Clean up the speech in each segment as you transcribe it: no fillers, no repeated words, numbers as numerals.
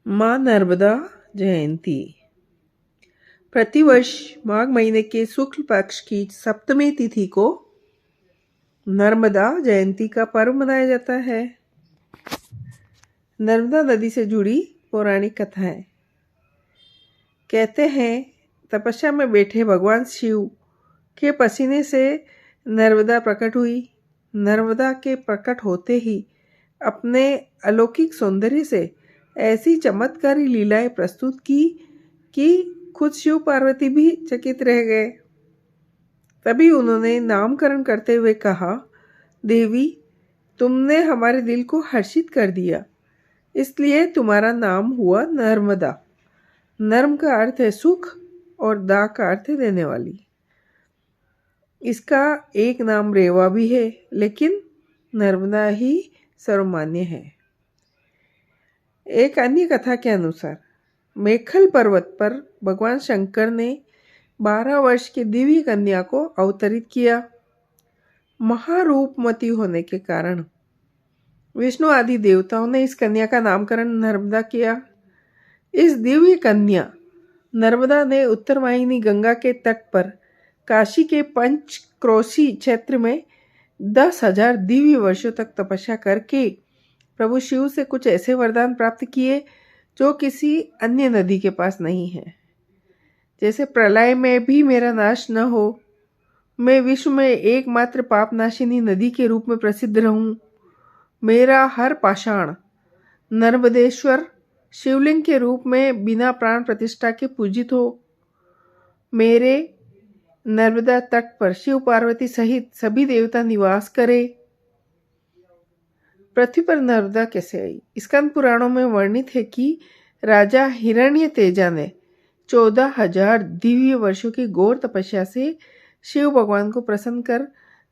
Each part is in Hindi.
माँ नर्मदा जयंती प्रतिवर्ष माघ महीने के शुक्ल पक्ष की सप्तमी तिथि को नर्मदा जयंती का पर्व मनाया जाता है। नर्मदा नदी से जुड़ी पौराणिक कथाएं। कहते हैं तपस्या में बैठे भगवान शिव के पसीने से नर्मदा प्रकट हुई। नर्मदा के प्रकट होते ही अपने अलौकिक सौंदर्य से ऐसी चमत्कारी लीलाएं प्रस्तुत की कि खुद शिव पार्वती भी चकित रह गए। तभी उन्होंने नामकरण करते हुए कहा, देवी, तुमने हमारे दिल को हर्षित कर दिया, इसलिए तुम्हारा नाम हुआ नर्मदा। नर्म का अर्थ है सुख और दा का अर्थ है देने वाली। इसका एक नाम रेवा भी है, लेकिन नर्मदा ही सर्वमान्य है। एक अन्य कथा के अनुसार मेखल पर्वत पर भगवान शंकर ने 12 वर्ष की दिव्य कन्या को अवतरित किया। महारूपमती होने के कारण विष्णु आदि देवताओं ने इस कन्या का नामकरण नर्मदा किया। इस दिव्य कन्या नर्मदा ने उत्तरवाहिनी गंगा के तट पर काशी के पंचक्रोशी क्षेत्र में 10,000 दिव्य वर्षों तक तपस्या करके प्रभु शिव से कुछ ऐसे वरदान प्राप्त किए जो किसी अन्य नदी के पास नहीं है। जैसे प्रलय में भी मेरा नाश न हो, मैं विश्व में एकमात्र पापनाशिनी नदी के रूप में प्रसिद्ध रहूं, मेरा हर पाषाण नर्मदेश्वर शिवलिंग के रूप में बिना प्राण प्रतिष्ठा के पूजित हो, मेरे नर्मदा तट पर शिव पार्वती सहित सभी देवता निवास करे। पृथ्वी पर नर्मदा कैसे आई? स्कंद पुराणों में वर्णित है कि राजा हिरण्यतेजा ने 14,000 दिव्य वर्षों की घोर तपस्या से शिव भगवान को प्रसन्न कर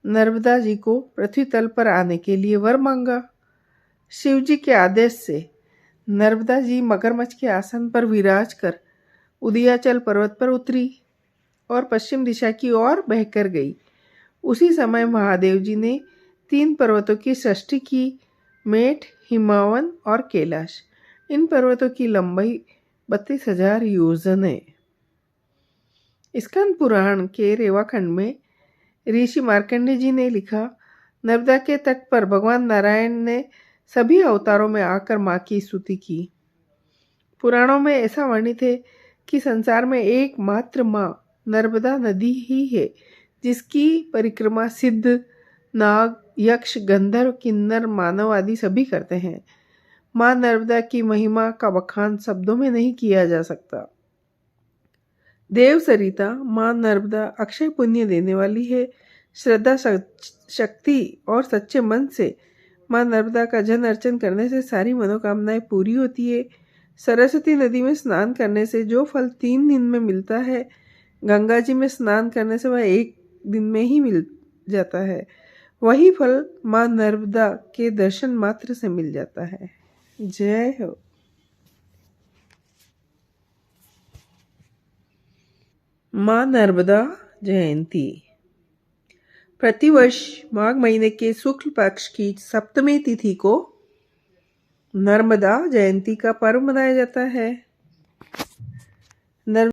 नर्मदा जी को पृथ्वी तल पर आने के लिए वर मांगा। शिव जी के आदेश से नर्मदा जी मगरमच्छ के आसन पर विराज कर उदयाचल पर्वत पर उतरी और पश्चिम दिशा की ओर बहकर गई। उसी समय महादेव जी ने 3 पर्वतों की सृष्टि की, मेठ, हिमावन और कैलाश। इन पर्वतों की लंबाई 32,000 योजन है। स्कंद पुराण के रेवाखंड में ऋषि मार्कंडेय जी ने लिखा, नर्मदा के तट पर भगवान नारायण ने सभी अवतारों में आकर माँ की स्तुति की। पुराणों में ऐसा वर्णित है कि संसार में एकमात्र माँ नर्मदा नदी ही है जिसकी परिक्रमा सिद्ध, नाग, यक्ष, गंधर्व, किन्नर, मानव आदि सभी करते हैं। माँ नर्मदा की महिमा का बखान शब्दों में नहीं किया जा सकता। देव सरिता माँ नर्मदा अक्षय पुण्य देने वाली है। श्रद्धा, शक्ति और सच्चे मन से माँ नर्मदा का जन अर्चन करने से सारी मनोकामनाएं पूरी होती है। सरस्वती नदी में स्नान करने से जो फल 3 दिन में मिलता है, गंगा जी में स्नान करने से वह 1 दिन में ही मिल जाता है। वही फल माँ नर्मदा के दर्शन मात्र से मिल जाता है। जय हो। माँ नर्मदा जयंती प्रतिवर्ष माघ महीने के शुक्ल पक्ष की सप्तमी तिथि को नर्मदा जयंती का पर्व मनाया जाता है।